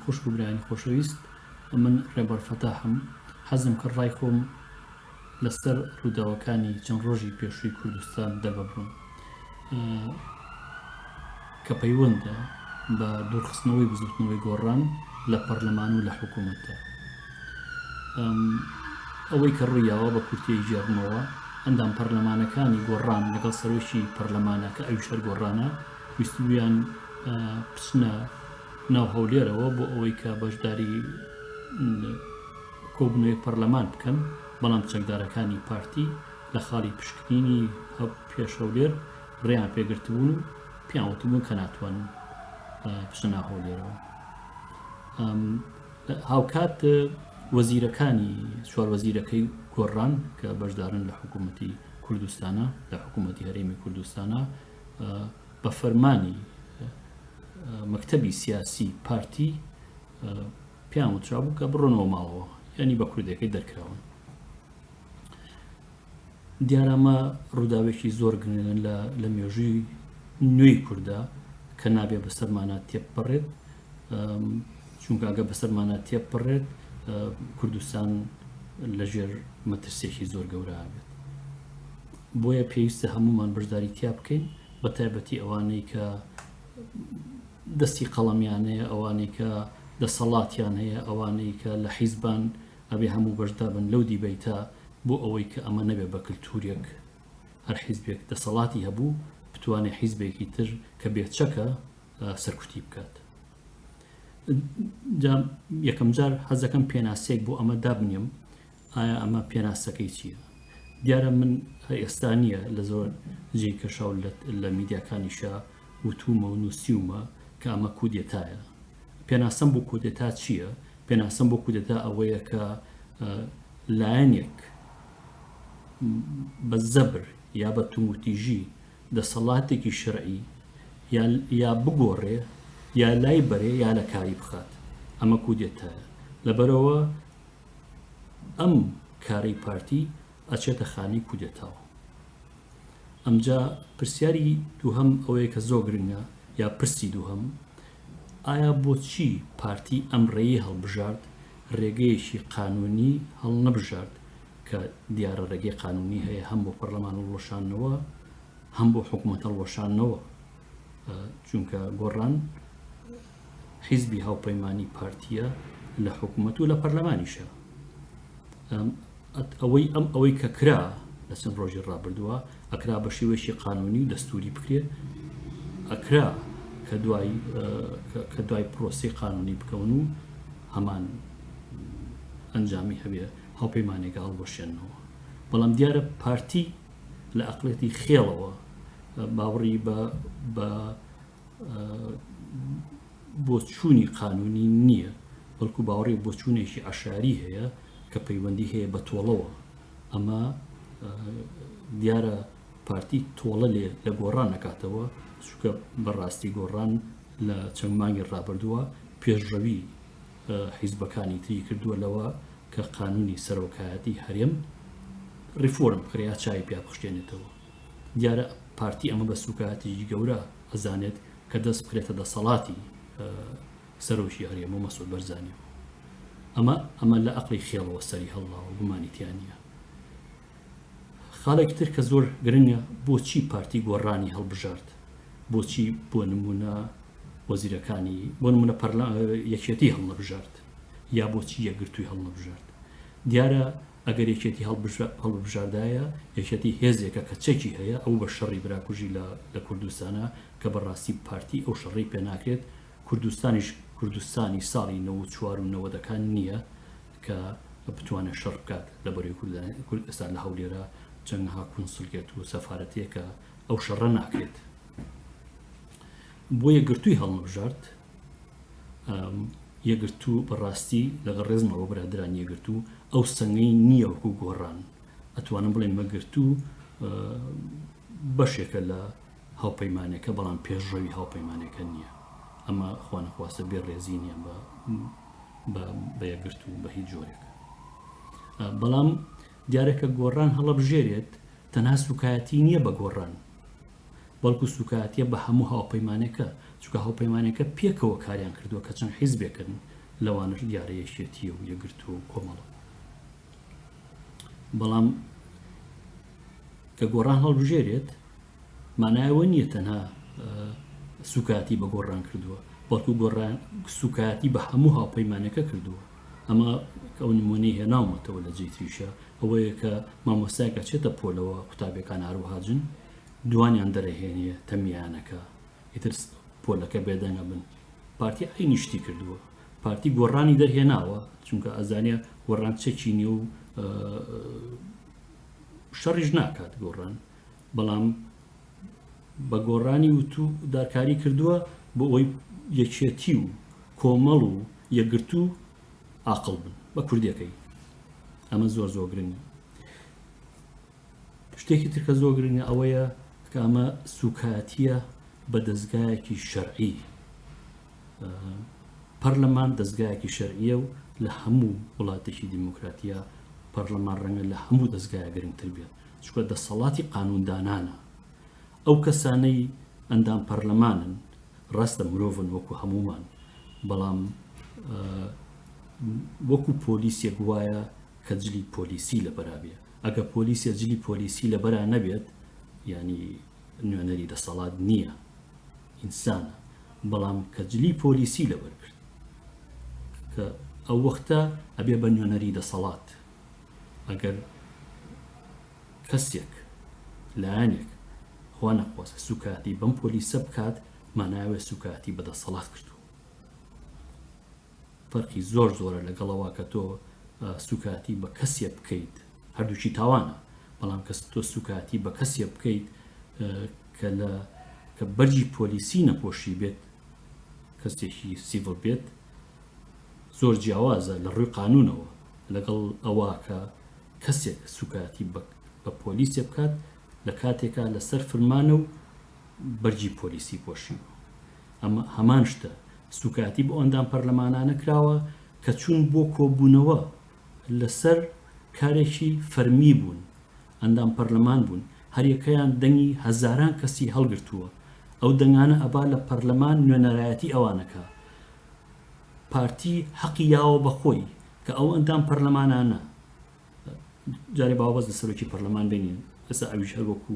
خوش ببرانی خۆشەویست من ڕێبەر فەتاحم حەزم کە ڕای خۆم لەسەر ڕووداوەکانی چەند ڕۆژی پێشووی کوردستان دەبڕم کە پەیوەندە بە دوورخستنەوەی بزوتنەوەی گۆڕان لە پەرلەمان و لە حکوومەتە. ئەوەی کە ڕوویاوە بە کورتەی ژێڕنەوە ئەندام پەرلەمانەکانی گۆڕان لەگەڵ سەرۆکی پەرلەمانە کە ئەوی شەر گۆڕانە ویستویان پچنە ناو هەولێرەوە بۆ ئەوەی کە بەشداری کۆبنەوەی پەرلەمان بکەن، بەڵام چەکدارەکانی پارتی لە خاڵی پشکنینی پێش هەولێر ڕێیان پێگرتبوون و پیان وتبوون کە ناتوانن پچنە ناو هەولێرەوە. هاوکات وەزیرەکانی چوار وەزیرەکەی گۆڕان کە بەشدارن لە حکوومەتی کوردستانە، لە حکوومەتی هەرێمی کوردستانە، بە فەرمانی مەکتەبی سیاسی پارتی پیان وترا بوو کە بڕۆنەوە ماڵەوە، یعنی بە کوردەکەی دەرکراون. دیارەمە ڕووداوێکی زۆر گرنگن لە مێژووی نوێی کووردا کە نابێ بەسەرمانە تێپەڕێت، چونکە ئەگە بەسەرمانە تێپەڕێت کوردستان لەژێر مەترسێکی زۆر گەورە بێت. بۆیە پێویستە هەمومان بەشداری تیا بکەین، بە تایبەتی ئەوانەی کە دەستی قەڵەمیانەیە، ئەوانەی کە دەسەڵاتیان هەیە، ئەوانەی کە لە حیزبان ئەبێ هەموو بەشدابن لەو دیبەیتە بۆ ئەوەی کە ئەمە نەبێ بە کللتورێک هەر حیزبێک دەسەڵاتی هەبوو بتوانێت حیزبێکی تر کە بێچەکە سەرکوتی بکات. یەکەم جار حەزەکەم پێناسێک بۆ ئەمە دابنێم، ئایا ئەمە پێناسەکەی چییە؟ دیارە من ئێستا نییە لە زۆر جێی کەشاو لە میدیاکانیشە وتومە و نووسیومە کە ئەمە کودێتایە. پێناسەم بۆ کودێتا چییە؟ پێناسەم بۆ کودێتا ئەوەیە کە لایەنێک بە زەبر یا بە توموتیژی دەسەڵاتێکی شەرعی یا بگۆڕێ یا لای بەرێ یا لە کاری بخات، ئەمە کودێتایە. لەبەرەوە ئەم کارەی پارتی ئەچێتە خانی کودێتاوە. ئەمجا پرسیاری دووهەم ئەوەیە کە زۆر گرنگە، یا پرسی دووهەم، ئایا بۆچی پارتی ئەم ڕێیی هەڵبژارد، ڕێگەیەکی قانونی هەڵ نەبژارد کە دیارە ڕێگەی قانونی هەیە هەم بۆ پەرلەمان وڵۆشانەوە هەم بۆ حکوومەتە وڵۆشانەوە، چونکە گۆڕان حیزبی هاوپەیمانی پارتیە لە حکوومەت و لە پەرلەمانیشە. ئەوەی کە کرا لە چەند ڕۆژی ڕابردووە ئەکرا بە شێوەیەکی قانونی و دەستوری بکرێت، ئەکرا کە دوای پرۆسی قانونی بکەون و هەمان ئەنجامی هەبێ هاوپەیمانێکە هەڵبۆشێنەوە. بەڵام دیارە پارتی لە ئەقڵێتی خێڵەوە باوەڕی بە بۆچوونی قانونی نییە، بەڵکو باوەڕی بۆچوونێکی عەشاری هەیە کە پەیوەندی هەیە بە تۆڵەوە. ئەمە دیارە پارتی تۆڵە لە گۆڕان نەکاتەوە، چونکە بەڕاستی گۆڕان لە چەند مانگی ڕابردووە پێشڕەوی حیزبەکانی تری کردووە لەوە کە قانونی سەرۆکایەتی هەرێم ریفۆرم بکرێت، چای پیا بخشێنێتەوە. دیارە پارتی ئەمە بە سوکایەتێکی گەورە ئەزانێت کە دەست بکرێتە دەسەڵاتی سەرۆکی هەرێم و مەسعود بەرزانی. ئەمە لە ئەقڵی خێڵەوە سەری هەڵاوە، گومانیتیان نییە. خاڵێک تر کە زۆر گرنگە، بۆچی پارتی گۆڕانی هەڵبژارد؟ بۆچی بۆ نمونە وەزیرەکانی بۆ نمونە یەکێتی هەڵنەبژارد، یا بۆچی یەکگرتووی هەڵنەبژارد؟ دیارە ئەگەر یەکێتی هەڵبژاردایە، یەکێتی هێزێکە کە چەکی هەیە، ئەو بە شەڕی براکوژی لە کوردستانە کە بەڕاستی پارتی ئەو شەڕی پێ ناکرێت. کوردستانی ساڵی 94 و 90 نییە کە بتوانێت شەڕ بکات لە بەروی کوردستان لە هەولێرە جەنگها کونسڵگێت و سەفارەتەیەکە ئەو شەڕە ناکرێت. بۆ یەکگرتووی هەڵنەبژارد، یەکگرتوو بەڕاستی لەگەڵ ڕێزمەوە برادران یەکگرتوو ئەو سەنگەی نییە وەکو گۆڕان. ئەتوانم بڵێن مەگرتوو بەشێکە لە هاوپەیمانێکە، بەڵام پێشڕەوی هاوپەیمانێکە نییە. ئەمە خوانەخواستە بێ ڕێزی نییە بە یەکگرتوو بە هیچ جۆرێک. بەڵام دیارەکە گۆڕان هەڵەبژێرێت، تەنها سوکایەتی نییە بە گۆڕان، بەڵکو سوکایەتیە بە هەموو هاوپەیمانێکە، چونکە هاوپەیمانەکە پێکەوە کاریان کردووە کە چەند حیزبێکن لەوانش دیارە یەکێتیە و یەکگرتو و کۆمەڵە. بەڵام کە گۆڕان هەڵبژێرێت مانایەوە نییە تەنها سوکاتی بە گۆڕان کردووە، بەڵکو گۆڕان سوکاتی بە هەموو هاوپەیمانەکە کردووە. ئەمە ئەو نمونەی هێناومەتەوە لە جێی تریشە ئەوەیە کە مامۆستایەکە چێتە پۆلەوە قوتابیەکان هاروهاجن دوانیان دەرەهێنیە تەمیانەکە ئیتر پۆلەکە بێدەنگە بن. پارتی ئەی شتی کردووە، پارتی گۆڕانی دەرهێناوە چونکە ئەزانێ گۆڕان چەکی نیە و شەڕیش ناکات گۆڕان، بەڵام بە گۆڕانی وتو دارکاری کردووە بۆ ئەوی یەکێتی و کۆمەڵ و یەکگرتو و عاقڵ بن بە کوردیەکەی. ئەمە زۆر زۆر گرنگە. شتێکی ترکە زۆر گرنگە ئەوەیە کە ئەمە سوکاتیە بە دەستگایەکی شەرعی. پەرلەمان دەستگایەکی شەرعیە و لە هەموو وڵاتێکی دیموکراتیە پەرلەمان ڕەنگە لە هەموو دەستگایە گرنگتر بێت چونکە دەسەڵاتی قانوندانانە. ئەو کەسانەی ئەندام پەرلەمانن ڕاستە مرۆڤن وەکو هەمومان، بەڵام وەکو پۆلیسیەک وایە کە جلی پۆلیسی لە بەرابێ. ئەگە پۆلیسیە جلی پۆلیسی لە بەرا نەبێت ینی نوێنەری دەسەڵات نییە، ئینسانە. بەڵام کە جلی پۆلیسی لەبەر کرد کە ئەو وەختە ئەبێ بە نوێنەری دەسەڵات. ئەگەر کەسێک لایەنێک خوا نەخواست سوکاتی بەم پۆلیسە بکات ماناوێ سوکاتی بەدەسەڵات کردو. فەرقی زۆر زۆرە لەگەڵەوە کە تۆ سوکاتی بە کەسێ بکەیت، هەردووچی تاوانە، بەڵام کەس تۆ سوکاتی بە کەسێ بکەیت کە بەرجی پۆلیسی نەپۆشی بێت، کەسێکی سیڤڵ بێت، زۆر جیاوازە لە ڕووی قانونەوە لەگەڵ ئەوە کە کەسێک سوکاتی بە پۆلیسێ بکات لە کاتێکا لەسەر فرمانە و بەرجی پۆلیسی پۆشی. ئەمە هەمان شتە سوکاتی بۆ ئەندام پەرلەمانانە کراوە کە چوون بۆ کۆبوونەوە لەسەر کارێکی فەرمی بوون، ئەندام پەرلەمان بوون، هەریەکەیان دەنگی هەزاران کەسی هەڵگرتووە. ئەو دەنگانە ئەبا لە پەرلەمان نوێنەرایەتی ئەوانەکە. پارتی حەقی یاوە بەخۆی کە ئەو ئەندام پەرلەمانانە جارێ باوەز لە سەرۆکی پەرلەمان بینین، ئەسا ئەویش هەر وەکو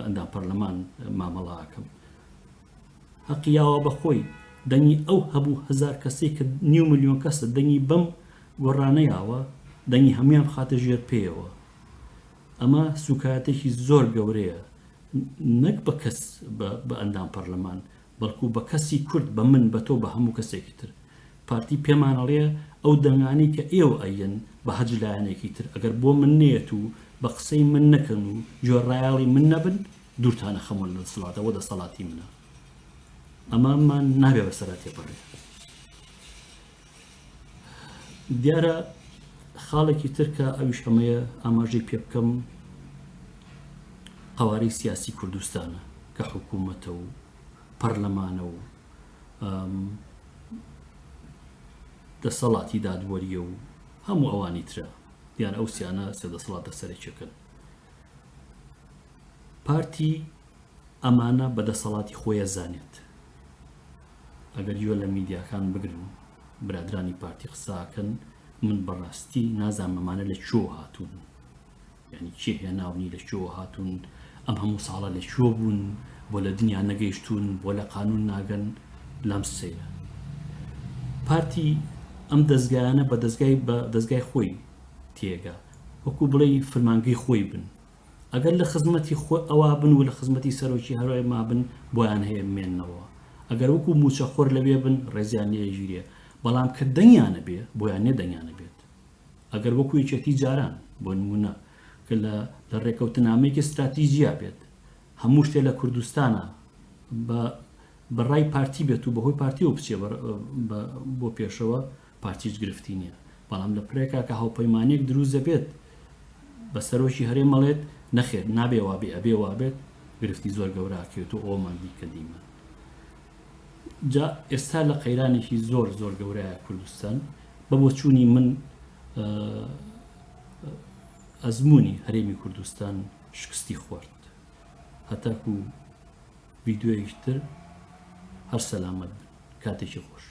ئەندام پەرلەمان مامەڵاکەم، حەقی یاوە بەخۆی دەنگی ئەو هەبوو هەزار کەسێک کە 9 ملیۆن کەسە دەنگی بەم گۆڕانەیاوە دەنگی هەمویان بخاتە ژێر پێیەوە. ئەمە سوکاتێکی زۆر گەورەیە، نەک بە کەس بە ئەندام پەرلەمان، بەڵکو بە کەسی کورد، بە من، بە تۆ، بە هەموو کەسێکی تر. پارتی پێمانەڵێ ئەو دەنگانی کە ئێوە ئەیەن بە هەج لایەنێکی تر ئەگەر بۆ من نێت و بە قسەی من نەکەن و جۆڕایاڵی من نەبن دوورتانە خەمۆ لە دەسەڵاتەوە دەسەڵاتی منە. ئەمامان نابێ بە سەرات تێپەڕێ. دیارە خاڵێکی ترکە ئەویش ئەمەیە ئاماژەی پێ بکەم قەوارەی سیاسی کوردستانە کە حکوومەتە و پەرلەمانە و دەسەڵاتی دادوەریە و هەموو ئەوانی ترە، دیان ئەو سیانە سێدەسەڵاتە سەرێکەکەن. پارتی ئەمانە بە دەسەڵاتی خۆیە زانێت. ئەگەر یۆ لە میدیاکان بگرن برادرانی پارتی قساکەن، من بەڕاستی نازانم ئەمانە لە چۆ هاتوون، یعنی چێ هێناونی لە چۆ هاتوون، ئەم هەموو ساڵە لە چۆ بوون، بۆ لە دنیا نەگەیشتون، بۆ لە قانون ناگەن، لەم سەیە. پارتی ئەم دەستگایانە بە دەستگای خۆی تێگا، وەکو بڵێ فەرمانگەی خۆی بن. ئەگەر لە خزمەتی ئەوە بن و لە خزمەتی سەرۆکی هەرۆی ما بن بۆیان هەیە بمێننەوە. ئەگەر وەکو موچەخۆر لەوێ بن ڕێزیان لێژیرێ، بەڵام کە دەنگیانە بێ بۆیان نێ دەنگیانە بێت. ئەگەر وەکو یەکێتی جاران بۆ نمونە کە لە ڕێکەوتنامەیەکی استراتیژیا بێت، هەموو شتێ لە کوردستانە بەڕای پارتی بێت و بەهۆی پارتی و بچێ بۆ پێشەوە، پارتیش گرفتی نییە. بەڵام لە پرێکا کە هاوپەیمانێک دروست دەبێت بە سەرۆکی هەرێ مەڵێت نەخێر نابێ وابێ ئەبێ وابێت، گرفتی زۆر گەوراکێت و ئەومان بیکەدیمە. جا ئێستا لە قەیرانێکی زۆر زۆر گەورەیە کوردستان بە بۆچوونی من ئەزمموی هەرێمی کوردستان شکستی خوارد. هەتاکو ڤیددیۆیەکتر هەر سەلامەت بن کاتێکی خۆش.